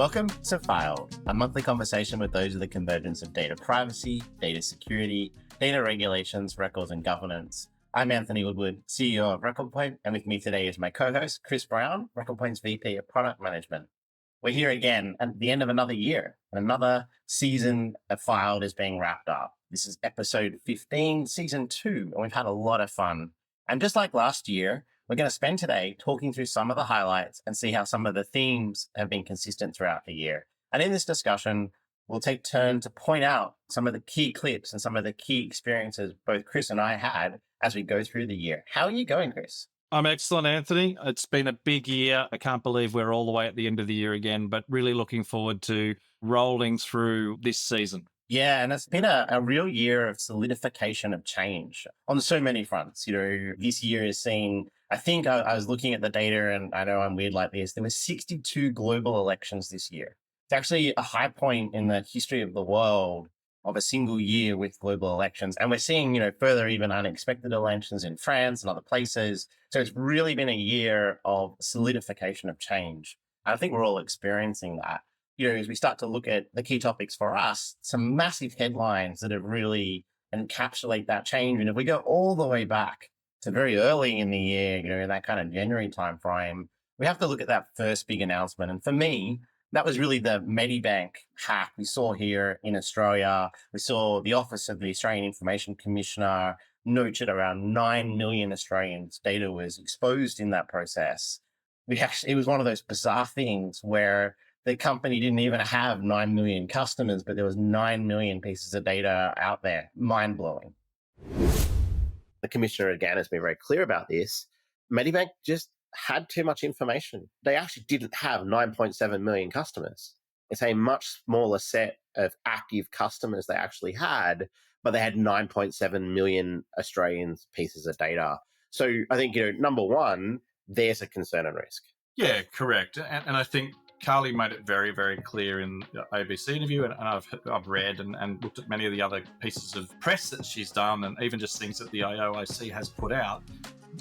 Welcome to Filed, a monthly conversation with those of the convergence of data privacy, data security, data regulations, records, and governance. I'm Anthony Woodward, CEO of RecordPoint, and with me today is my co-host, Kris Brown, RecordPoint's VP of Product Management. We're here again at the end of another year. Another season of Filed is being wrapped up. This is episode 15, season 2, and we've had a lot of fun. And just like last year, we're going to spend today talking through some of the highlights and see how some of the themes have been consistent throughout the year. And in this discussion, we'll take turn to point out some of the key clips and some of the key experiences both Kris and I had as we go through the year. How are you going, Kris? I'm excellent, Anthony. It's been a big year. I can't believe we're all the way at the end of the year again, but really looking forward to rolling through this season. Yeah, and it's been a real year of solidification of change on so many fronts. You know, this year has seen, I think I was looking at the data, and I know I'm weird like this, there were 62 global elections this year. It's actually a high point in the history of the world of a single year with global elections. And we're seeing, further even unexpected elections in France and other places. So it's really been a year of solidification of change. And I think we're all experiencing that. As we start to look at the key topics for us, some massive headlines that have really encapsulate that change. And if we go all the way back to very early in the year, in that kind of January timeframe, we have to look at that first big announcement. And for me, that was really the Medibank hack we saw here in Australia. We saw the Office of the Australian Information Commissioner noted around 9 million Australians' data was exposed in that process. It was one of those bizarre things where the company didn't even have 9 million customers, but there was 9 million pieces of data out there. Mind-blowing. The commissioner, again, has been very clear about this. Medibank just had too much information. They actually didn't have 9.7 million customers. It's a much smaller set of active customers they actually had, but they had 9.7 million Australians pieces of data. So I think, number one, there's a concern and risk. Yeah, correct. And I think Carly made it very, very clear in the ABC interview, and I've read and looked at many of the other pieces of press that she's done, and even just things that the IOIC has put out.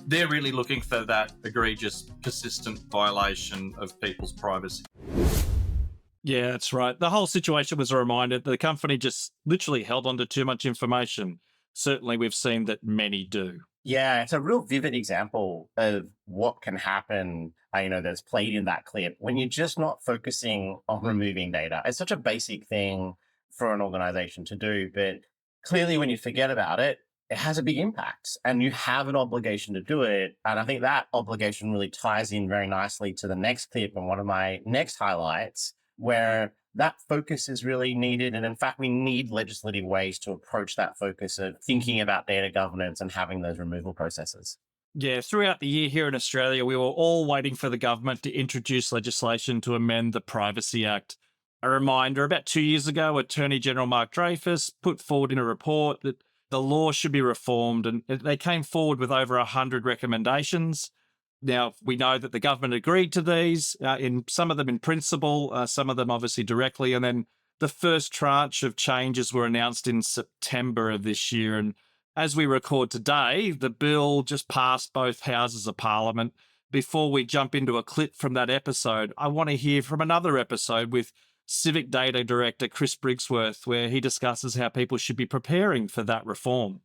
They're really looking for that egregious, persistent violation of people's privacy. Yeah, that's right. The whole situation was a reminder that the company just literally held on to too much information. Certainly, we've seen that many do. Yeah, it's a real vivid example of what can happen, that's played in that clip when you're just not focusing on removing data. It's such a basic thing for an organization to do, but clearly when you forget about it, it has a big impact and you have an obligation to do it. And I think that obligation really ties in very nicely to the next clip and one of my next highlights, where that focus is really needed. And in fact, we need legislative ways to approach that focus of thinking about data governance and having those removal processes. Yeah, throughout the year here in Australia, we were all waiting for the government to introduce legislation to amend the Privacy Act. A reminder, about 2 years ago, Attorney General Mark Dreyfus put forward in a report that the law should be reformed, and they came forward with over 100 recommendations. Now, we know that the government agreed to these, in some of them in principle, some of them obviously directly, and then the first tranche of changes were announced in September of this year. And as we record today, the bill just passed both houses of Parliament. Before we jump into a clip from that episode, I want to hear from another episode with Civic Data Director Chris Briggsworth, where he discusses how people should be preparing for that reform.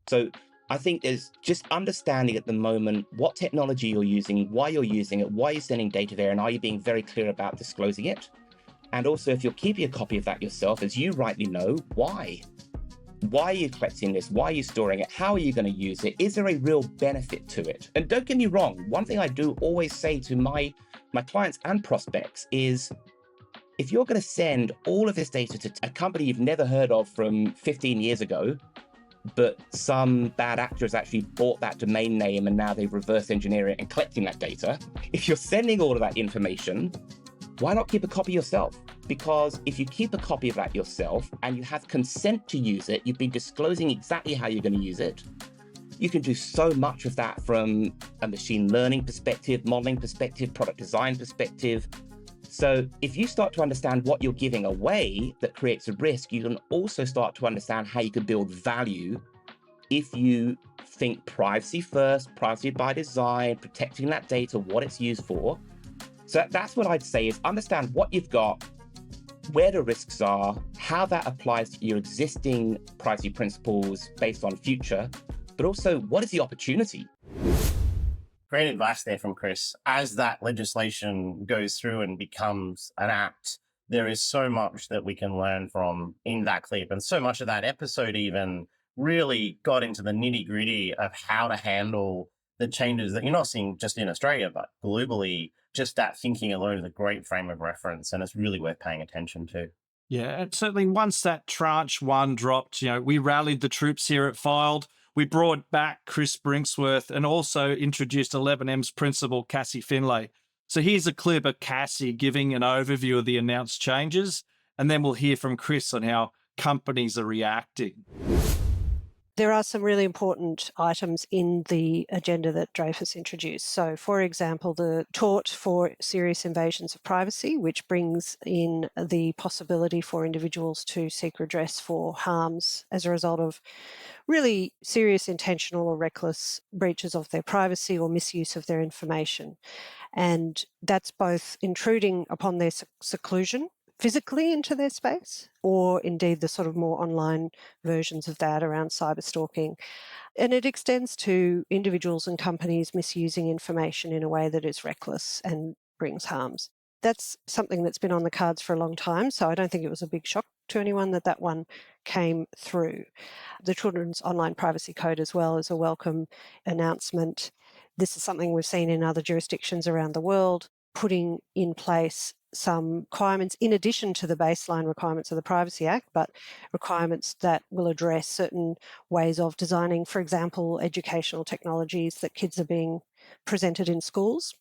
So I think there's just understanding at the moment what technology you're using, why you're using it, why you're sending data there, and are you being very clear about disclosing it? And also, if you're keeping a copy of that yourself, as you rightly know, why? Why are you collecting this? Why are you storing it? How are you going to use it? Is there a real benefit to it? And don't get me wrong, one thing I do always say to my clients and prospects is, if you're going to send all of this data to a company you've never heard of from 15 years ago, but some bad actor has actually bought that domain name and now they've reverse engineered it and collecting that data, if you're sending all of that information, why not keep a copy yourself? Because if you keep a copy of that yourself and you have consent to use it, you've been disclosing exactly how you're going to use it. You can do so much of that from a machine learning perspective, modeling perspective, product design perspective. So if you start to understand what you're giving away that creates a risk, you can also start to understand how you can build value if you think privacy first, privacy by design, protecting that data, what it's used for. So that's what I'd say is understand what you've got, where the risks are, how that applies to your existing privacy principles based on future, but also what is the opportunity? Great advice there from Kris. As that legislation goes through and becomes an act, there is so much that we can learn from in that clip. And so much of that episode even really got into the nitty gritty of how to handle the changes that you're not seeing just in Australia, but globally. Just that thinking alone is a great frame of reference, and it's really worth paying attention to. Yeah, and certainly once that tranche one dropped, we rallied the troops here at Filed. We brought back Chris Brinksworth and also introduced 11M's principal, Cassie Finlay. So here's a clip of Cassie giving an overview of the announced changes, and then we'll hear from Chris on how companies are reacting. There are some really important items in the agenda that Dreyfus introduced. So, for example, the tort for serious invasions of privacy, which brings in the possibility for individuals to seek redress for harms as a result of really serious, intentional or reckless breaches of their privacy or misuse of their information. And that's both intruding upon their seclusion physically into their space, or indeed the sort of more online versions of that around cyber stalking. And it extends to individuals and companies misusing information in a way that is reckless and brings harms. That's something that's been on the cards for a long time, so I don't think it was a big shock to anyone that one came through. The Children's Online Privacy Code as well is a welcome announcement. This is something we've seen in other jurisdictions around the world, putting in place some requirements in addition to the baseline requirements of the Privacy Act, but requirements that will address certain ways of designing, for example, educational technologies that kids are being presented in schools,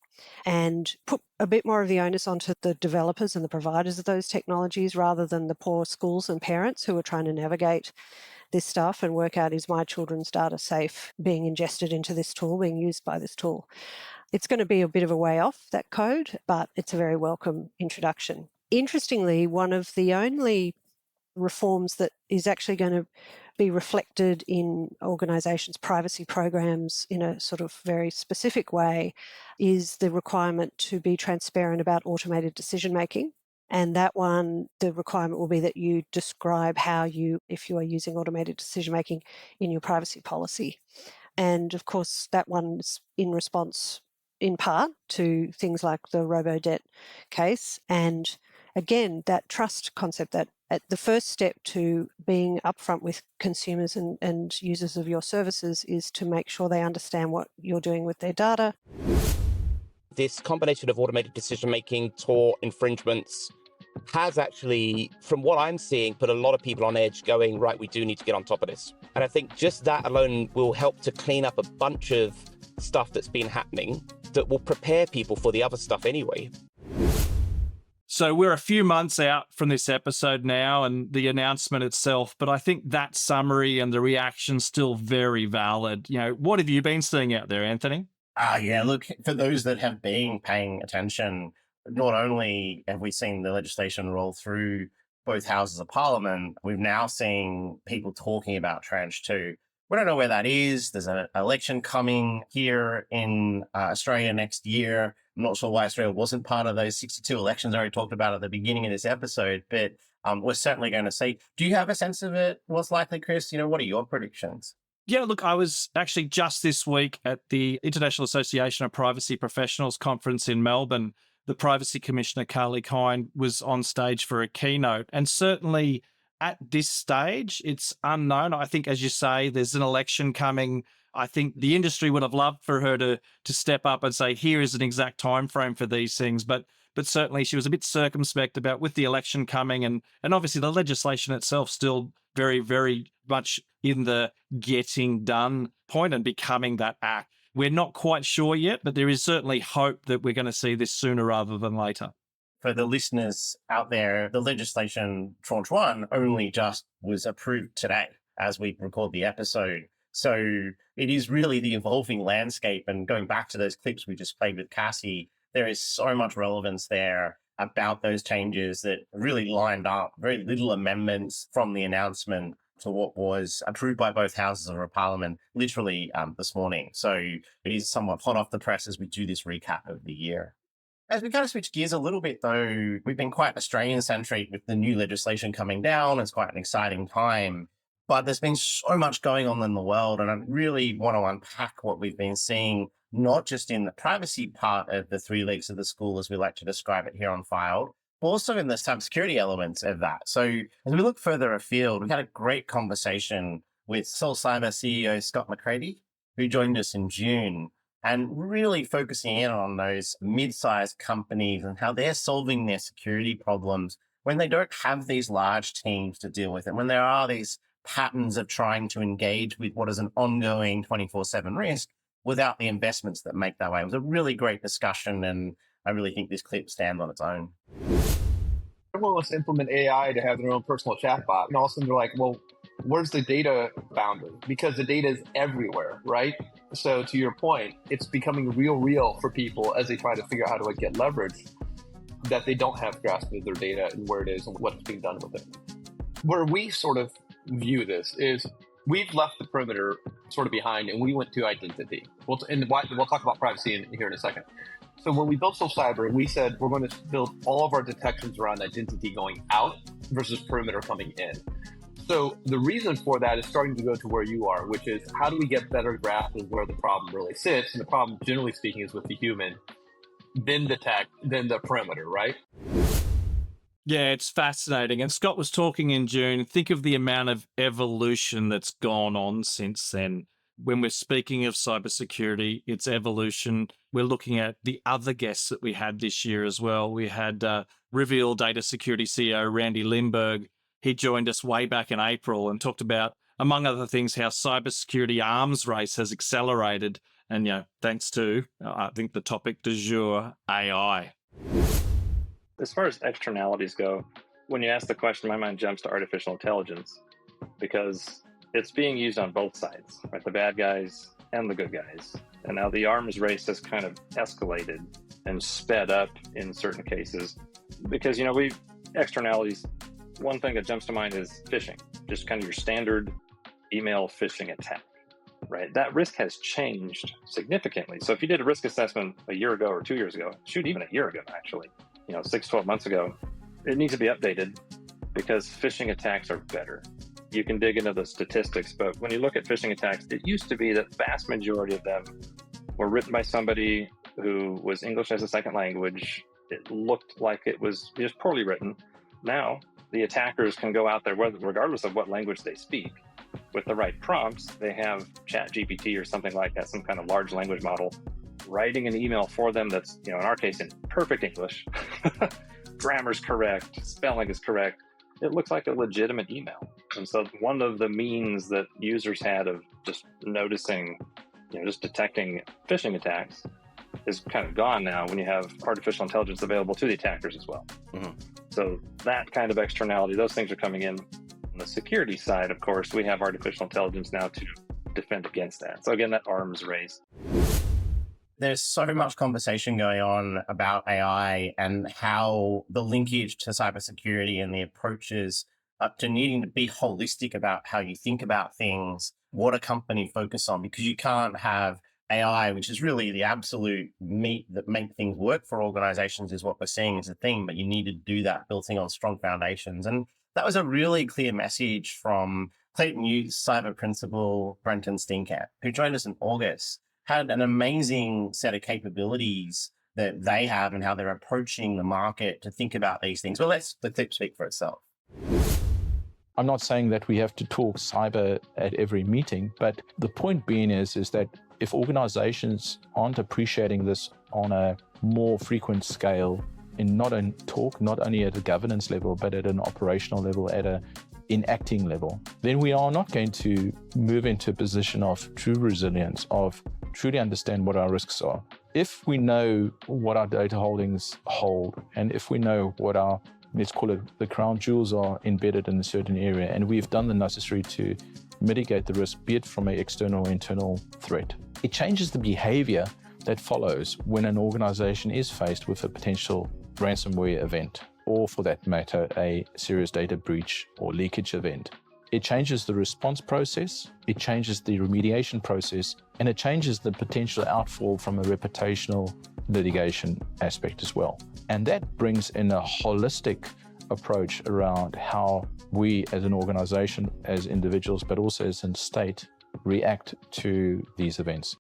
and put a bit more of the onus onto the developers and the providers of those technologies rather than the poor schools and parents who are trying to navigate this stuff and work out, is my children's data safe being ingested into this tool, being used by this tool. It's going to be a bit of a way off, that code, but it's a very welcome introduction. Interestingly, one of the only reforms that is actually going to be reflected in organisations' privacy programs in a sort of very specific way is the requirement to be transparent about automated decision making. And that one, the requirement will be that you describe how if you are using automated decision making in your privacy policy. And of course, that one's in response in part to things like the robo-debt case. And again, that trust concept, that at the first step to being upfront with consumers and users of your services is to make sure they understand what you're doing with their data. This combination of automated decision-making, tort, infringements has actually, from what I'm seeing, put a lot of people on edge going, right, we do need to get on top of this. And I think just that alone will help to clean up a bunch of stuff that's been happening that will prepare people for the other stuff anyway. So we're a few months out from this episode now and the announcement itself, but I think that summary and the reaction's still very valid. What have you been seeing out there, Anthony? Yeah, look, for those that have been paying attention, not only have we seen the legislation roll through both houses of parliament, we've now seen people talking about tranche 2. We don't know where that is. There's an election coming here in Australia next year. I'm not sure why Australia wasn't part of those 62 elections I already talked about at the beginning of this episode, but we're certainly going to see. Do you have a sense of it? What's likely, Kris? What are your predictions? Yeah, look, I was actually just this week at the International Association of Privacy Professionals conference in Melbourne. The Privacy Commissioner, Carly Kine, was on stage for a keynote. And certainly at this stage, it's unknown. I think, as you say, there's an election coming. I think the industry would have loved for her to step up and say, here is an exact time frame for these things. But certainly she was a bit circumspect about with the election coming and obviously the legislation itself still very, very much in the getting done point and becoming that act. We're not quite sure yet, but there is certainly hope that we're going to see this sooner rather than later. For the listeners out there, the legislation tranche 1 only just was approved today as we record the episode. So it is really the evolving landscape. And going back to those clips we just played with Cassie, there is so much relevance there about those changes that really lined up very little amendments from the announcement to what was approved by both houses of parliament literally this morning. So it is somewhat hot off the press as we do this recap of the year. As we kind of switch gears a little bit, though, we've been quite Australian-centric with the new legislation coming down. It's quite an exciting time. But there's been so much going on in the world, and I really want to unpack what we've been seeing, not just in the privacy part of the three legs of the school, as we like to describe it here on Filed, but also in the cybersecurity elements of that. So as we look further afield, we had a great conversation with Soul Cyber CEO Scott McCready, who joined us in June, and really focusing in on those mid-sized companies and how they're solving their security problems when they don't have these large teams to deal with it, when there are these patterns of trying to engage with what is an ongoing 24/7 risk without the investments that make that way. It was a really great discussion, and I really think this clip stands on its own. Everyone wants to implement AI to have their own personal chatbot, and all of a sudden they're like, well, where's the data boundary? Because the data is everywhere, right? So to your point, it's becoming real for people as they try to figure out how to get leverage that they don't have grasp of their data and where it is and what's being done with it. Where we sort of view this is we've left the perimeter sort of behind and we went to identity. We'll talk about privacy here in a second. So when we built Soul Cyber, we said we're going to build all of our detections around identity going out versus perimeter coming in. So the reason for that is starting to go to where you are, which is how do we get better grasp of where the problem really sits? And the problem, generally speaking, is with the human, then the tech, then the perimeter, right? Yeah, it's fascinating. And Scott was talking in June. Think of the amount of evolution that's gone on since then. When we're speaking of cybersecurity, it's evolution. We're looking at the other guests that we had this year as well. We had Reveal Data Security CEO Randy Lindbergh. He joined us way back in April and talked about, among other things, how cybersecurity arms race has accelerated. And, thanks to, I think, the topic du jour, AI. As far as externalities go, when you ask the question, my mind jumps to artificial intelligence because it's being used on both sides, right? The bad guys and the good guys. And now the arms race has kind of escalated and sped up in certain cases because, externalities, one thing that jumps to mind is phishing, just kind of your standard email phishing attack, right? That risk has changed significantly. So if you did a risk assessment a year ago or 2 years ago, even a year ago, actually, 6-12 months ago, it needs to be updated because phishing attacks are better. You can dig into the statistics, but when you look at phishing attacks, it used to be that vast majority of them were written by somebody who was English as a second language. It looked like it was just poorly written. Now, the attackers can go out there, regardless of what language they speak, with the right prompts. They have ChatGPT or something like that, some kind of large language model, writing an email for them that's, in our case, in perfect English. Grammar's correct, spelling is correct. It looks like a legitimate email. And so one of the means that users had of just noticing, just detecting phishing attacks is kind of gone now when you have artificial intelligence available to the attackers as well. Mm-hmm. So that kind of externality, those things are coming in. On the security side, of course, we have artificial intelligence now to defend against that. So again, that arms race. There's so much conversation going on about AI and how the linkage to cybersecurity and the approaches up to needing to be holistic about how you think about things, what a company focus on, because you can't have AI, which is really the absolute meat that make things work for organizations is what we're seeing as a thing, but you need to do that building on strong foundations. And that was a really clear message from Clayton Utz cyber principal Brenton Steenkamp, who joined us in August, had an amazing set of capabilities that they have and how they're approaching the market to think about these things. Well, let the clip speak for itself. I'm not saying that we have to talk cyber at every meeting, but the point being is that if organizations aren't appreciating this on a more frequent scale, in not only at a governance level, but at an operational level, at a enacting level, then we are not going to move into a position of true resilience, of truly understand what our risks are. If we know what our data holdings hold, and if we know what our, let's call it, the crown jewels are embedded in a certain area, and we've done the necessary to mitigate the risk, be it from an external or internal threat, it changes the behavior that follows when an organization is faced with a potential ransomware event, or for that matter, a serious data breach or leakage event. it changes the response process, it changes the remediation process, and it changes the potential outfall from a reputational litigation aspect as well. And that brings in a holistic approach around how we as an organization, as individuals, but also as a state, react to these events.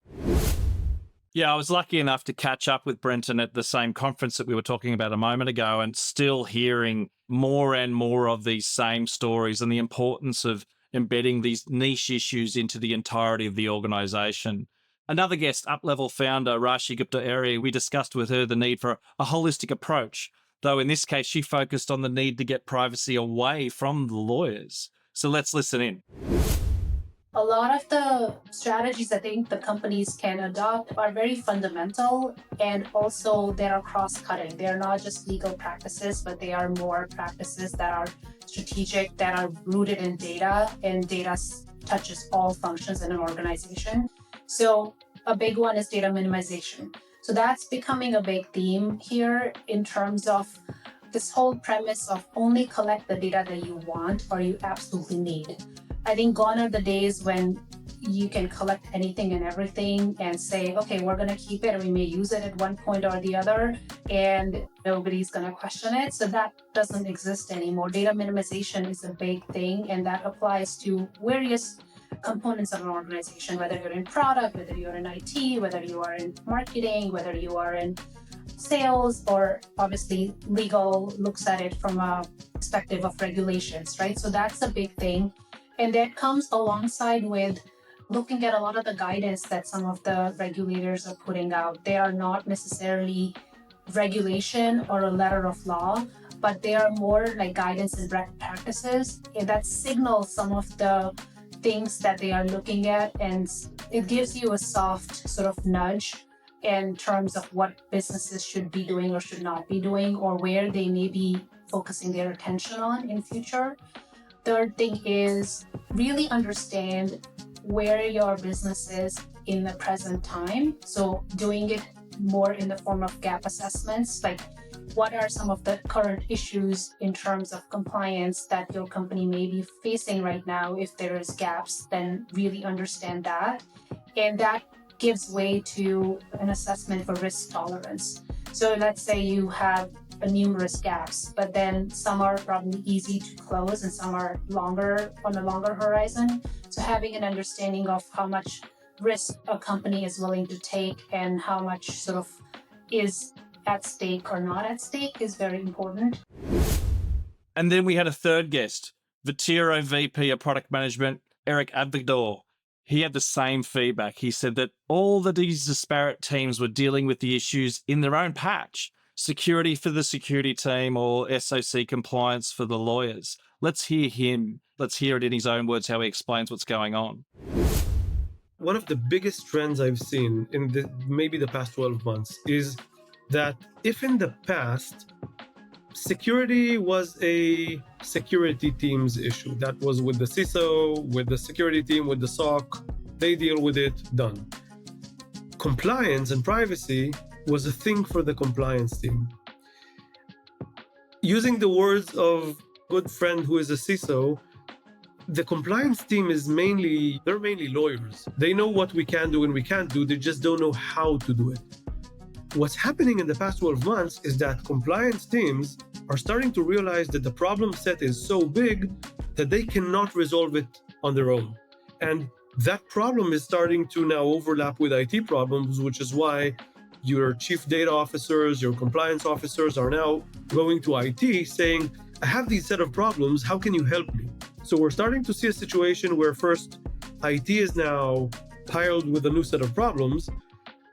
Yeah, I was lucky enough to catch up with Brenton at the same conference that we were talking about a moment ago, and still hearing more and more of these same stories and the importance of embedding these niche issues into the entirety of the organization. Another guest, up-level founder Rashi Gupta-Eri, we discussed with her the need for a holistic approach, though in this case she focused on the need to get privacy away from the lawyers. So let's listen in. A lot of the strategies I think the companies can adopt are very fundamental, and also they are cross-cutting. They are not just legal practices, but they are more practices that are strategic, that are rooted in data, and data touches all functions in an organization. So a big one is data minimization. So that's becoming a big theme here in terms of this whole premise of only collect the data that you want or you absolutely need. I think gone are the days when you can collect anything and everything and say, okay, we're going to keep it and we may use it at one point or the other and nobody's going to question it. So that doesn't exist anymore. Data minimization is a big thing, and that applies to various components of an organization, whether you're in product, whether you're in IT, whether you are in marketing, whether you are in sales, or obviously legal looks at it from a perspective of regulations, right? So that's a big thing. And that comes alongside with looking at a lot of the guidance that some of the regulators are putting out. They are not necessarily regulation or a letter of law, but they are more like guidance and practices that signal some of the things that they are looking at, and it gives you a soft sort of nudge in terms of what businesses should be doing or should not be doing, or where they may be focusing their attention on in future. Third thing is really understand where your business is in the present time. So doing it more in the form of gap assessments, like what are some of the current issues in terms of compliance that your company may be facing right now. If there is gaps, then really understand that. And that gives way to an assessment for risk tolerance. So let's say you have numerous gaps, but then some are probably easy to close and some are longer, on a longer horizon. So having an understanding of how much risk a company is willing to take and how much sort of is at stake or not at stake is very important. And then we had a third guest, Vitero VP of Product Management, Eric Avigdor. He had the same feedback. He said that all of these disparate teams were dealing with the issues in their own patch. Security for the security team or SOC compliance for the lawyers. Let's hear him. Let's hear it in his own words, how he explains what's going on. One of the biggest trends I've seen in maybe the past 12 months is that if in the past, security was a security team's issue, that was with the CISO, with the security team, with the SOC, they deal with it, done. Compliance and privacy was a thing for the compliance team. Using the words of a good friend who is a CISO, the compliance team is they're mainly lawyers. They know what we can do and we can't do, they just don't know how to do it. What's happening in the past 12 months is that compliance teams are starting to realize that the problem set is so big that they cannot resolve it on their own. And that problem is starting to now overlap with IT problems, which is why your chief data officers, your compliance officers are now going to IT saying, I have these set of problems, how can you help me? So we're starting to see a situation where first IT is now piled with a new set of problems,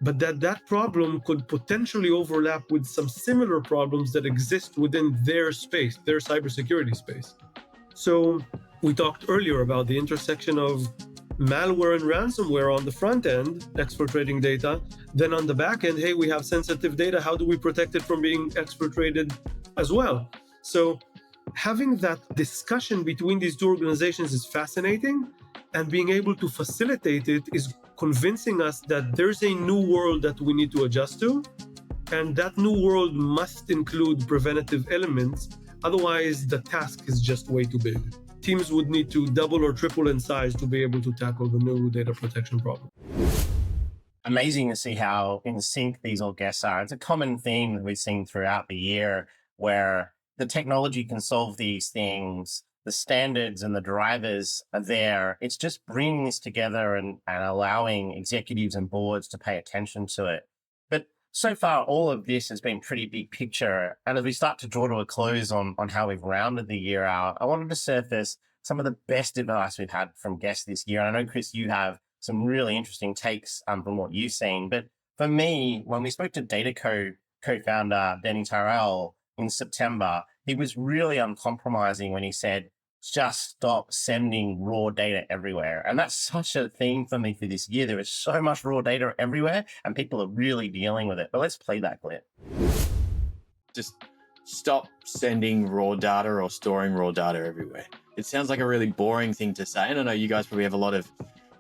but that problem could potentially overlap with some similar problems that exist within their space, their cybersecurity space. So we talked earlier about the intersection of malware and ransomware on the front end, exfiltrating data. Then on the back end, hey, we have sensitive data. How do we protect it from being exfiltrated as well? So having that discussion between these two organizations is fascinating, and being able to facilitate it is convincing us that there's a new world that we need to adjust to, and that new world must include preventative elements. Otherwise, the task is just way too big. teams would need to double or triple in size to be able to tackle the new data protection problem. Amazing to see how in sync these all guests are. It's a common theme that we've seen throughout the year where the technology can solve these things, the standards and the drivers are there. It's just bringing this together and allowing executives and boards to pay attention to it. But so far, all of this has been pretty big picture. And as we start to draw to a close on how we've rounded the year out, I wanted to surface some of the best advice we've had from guests this year. And I know, Kris, you have some really interesting takes from what you've seen. But for me, when we spoke to Dataco co-founder Denny Tyrrell in September, he was really uncompromising when he said, just stop sending raw data everywhere. And that's such a theme for me for this year. There is so much raw data everywhere and people are really dealing with it. But let's play that clip. Just stop sending raw data or storing raw data everywhere. It sounds like a really boring thing to say. And I know you guys probably have a lot of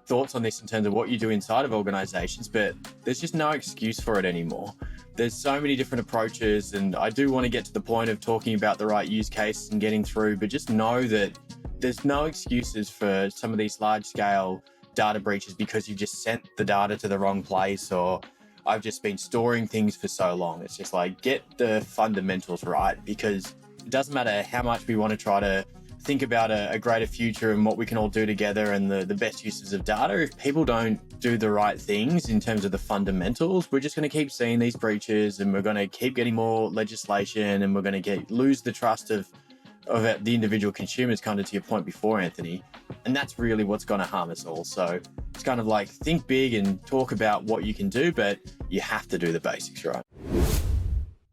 thoughts on this in terms of what you do inside of organizations, but there's just no excuse for it anymore. There's so many different approaches, and I do want to get to the point of talking about the right use cases and getting through, but just know that there's no excuses for some of these large scale data breaches because you just sent the data to the wrong place, or I've just been storing things for so long. It's just like, get the fundamentals right, because it doesn't matter how much we want to try to think about a greater future and what we can all do together and the best uses of data. If people don't do the right things in terms of the fundamentals, we're just going to keep seeing these breaches, and we're going to keep getting more legislation, and we're going to lose the trust of the individual consumers, kind of to your point before, Anthony. And that's really what's going to harm us all. So it's kind of like, think big and talk about what you can do, but you have to do the basics right.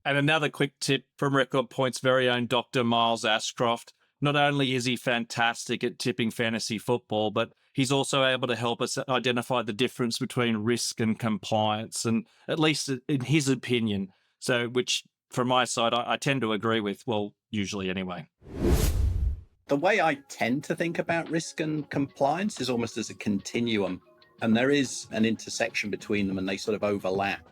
And another quick tip from RecordPoint's very own Dr. Miles Ashcroft. Not only is he fantastic at tipping fantasy football, but he's also able to help us identify the difference between risk and compliance, and at least in his opinion. So, which from my side, I tend to agree with, well, usually anyway. The way I tend to think about risk and compliance is almost as a continuum, and there is an intersection between them and they sort of overlap.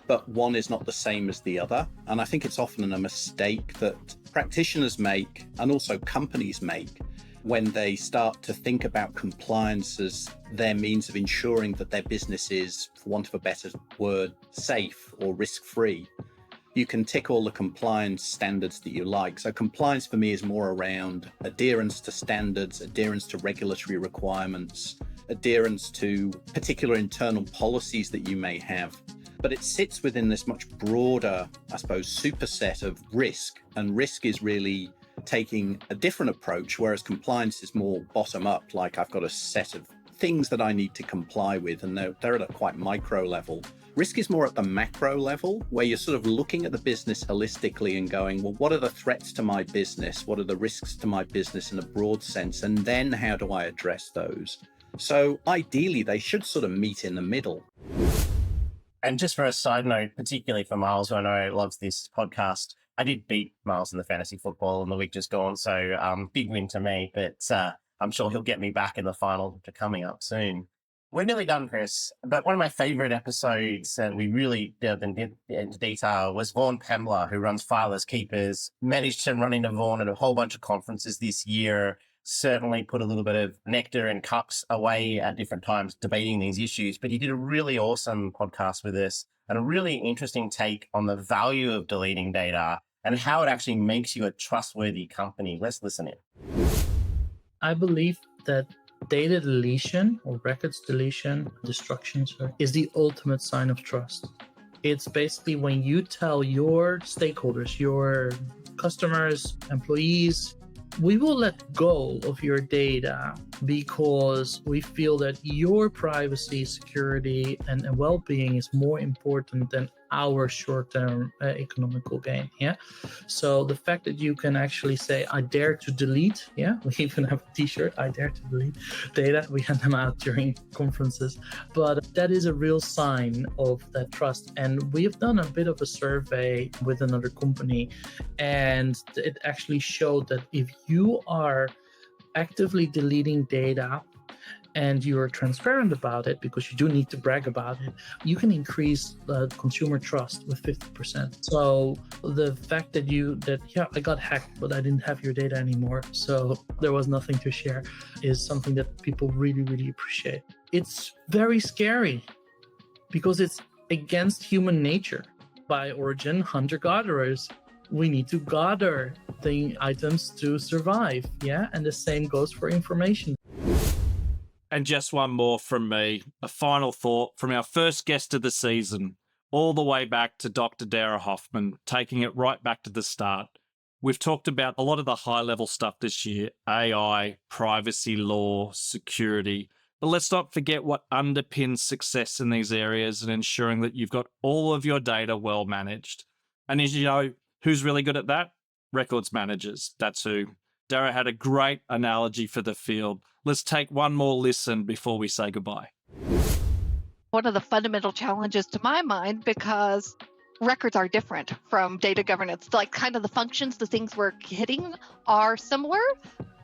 But one is not the same as the other. And I think it's often a mistake that practitioners make, and also companies make, when they start to think about compliance as their means of ensuring that their business is, for want of a better word, safe or risk-free. You can tick all the compliance standards that you like. So compliance for me is more around adherence to standards, adherence to regulatory requirements, adherence to particular internal policies that you may have. But it sits within this much broader, I suppose, superset of risk. And risk is really taking a different approach, whereas compliance is more bottom up, like I've got a set of things that I need to comply with, and they're at a quite micro level. Risk is more at the macro level, where you're sort of looking at the business holistically and going, well, what are the threats to my business? What are the risks to my business in a broad sense? And then how do I address those? So ideally, they should sort of meet in the middle. And just for a side note, particularly for Miles, who I know loves this podcast, I did beat Miles in the fantasy football in the week just gone. So big win to me, but I'm sure he'll get me back in the final, which are coming up soon. We're nearly done, Kris, but one of my favorite episodes, and we really delved into detail, was Vaughan Pemler, who runs Filers Keepers, managed to run into Vaughan at a whole bunch of conferences this year, certainly put a little bit of nectar and cups away at different times debating these issues, but he did a really awesome podcast with us and a really interesting take on the value of deleting data and how it actually makes you a trustworthy company. Let's listen in. I believe that data deletion or records deletion, destruction, is the ultimate sign of trust. It's basically when you tell your stakeholders, your customers, employees, we will let go of your data because we feel that your privacy, security, and well-being is more important than our short-term economical gain. Yeah. So the fact that you can actually say, I dare to delete. Yeah. We even have a t-shirt, I dare to delete data. We had them out during conferences, but that is a real sign of that trust. And we have done a bit of a survey with another company, and it actually showed that if you are actively deleting data and you're transparent about it, because you do need to brag about it, you can increase consumer trust with 50%. So the fact that I got hacked, but I didn't have your data anymore, so there was nothing to share, is something that people really, really appreciate. It's very scary because it's against human nature. By origin, hunter-gatherers, we need to gather the items to survive, yeah? And the same goes for information. And just one more from me, a final thought from our first guest of the season, all the way back to Dr. Dara Hoffman, taking it right back to the start. We've talked about a lot of the high-level stuff this year, AI, privacy law, security, but let's not forget what underpins success in these areas and ensuring that you've got all of your data well managed. And as you know, who's really good at that? Records managers, that's who. Dara had a great analogy for the field. Let's take one more listen before we say goodbye. One of the fundamental challenges to my mind, because records are different from data governance, like kind of the functions, the things we're hitting are similar,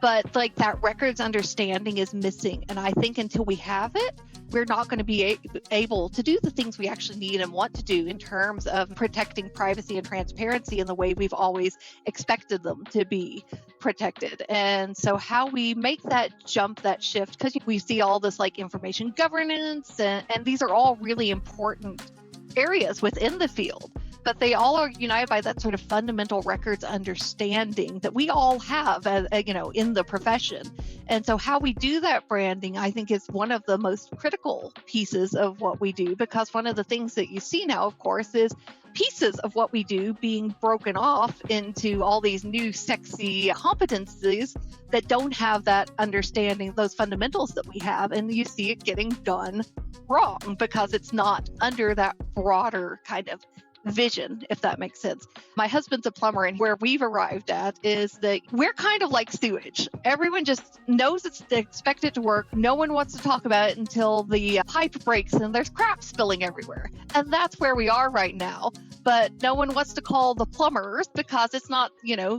but like that records understanding is missing. And I think until we have it, we're not going to be able to do the things we actually need and want to do in terms of protecting privacy and transparency in the way we've always expected them to be protected. And so how we make that jump, that shift, because we see all this like information governance, and these are all really important areas within the field, but they all are united by that sort of fundamental records understanding that we all have, in the profession. And so how we do that branding, I think, is one of the most critical pieces of what we do, because one of the things that you see now, of course, is pieces of what we do being broken off into all these new sexy competencies that don't have that understanding, those fundamentals that we have, and you see it getting done wrong because it's not under that broader kind of vision, if that makes sense. My husband's a plumber, and where we've arrived at is that we're kind of like sewage. Everyone just knows it's expected to work. No one wants to talk about it until the pipe breaks and there's crap spilling everywhere. And that's where we are right now. But no one wants to call the plumbers because it's not,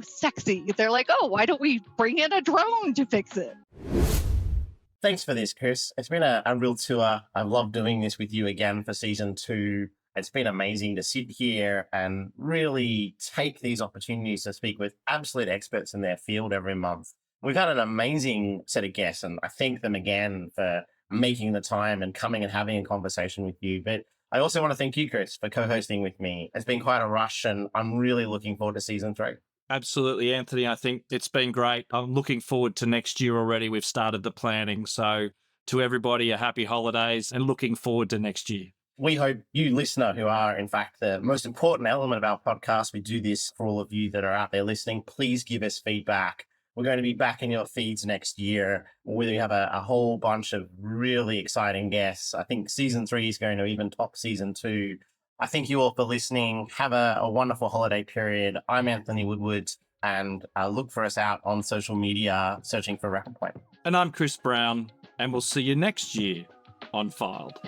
sexy. They're like, oh, why don't we bring in a drone to fix it? Thanks for this, Kris. It's been a real tour. I've loved doing this with you again for season 2. It's been amazing to sit here and really take these opportunities to speak with absolute experts in their field every month. We've had an amazing set of guests, and I thank them again for making the time and coming and having a conversation with you. But I also want to thank you, Kris, for co-hosting with me. It's been quite a rush, and I'm really looking forward to season 3. Absolutely, Anthony. I think it's been great. I'm looking forward to next year already. We've started the planning. So to everybody, a happy holidays and looking forward to next year. We hope you, listener, who are, in fact, the most important element of our podcast, we do this for all of you that are out there listening. Please give us feedback. We're going to be back in your feeds next year, where we have a whole bunch of really exciting guests. I think season 3 is going to even top season 2. I thank you all for listening. Have a wonderful holiday period. I'm Anthony Woodward, and look for us out on social media, searching for RecordPoint. And I'm Kris Brown, and we'll see you next year on Filed.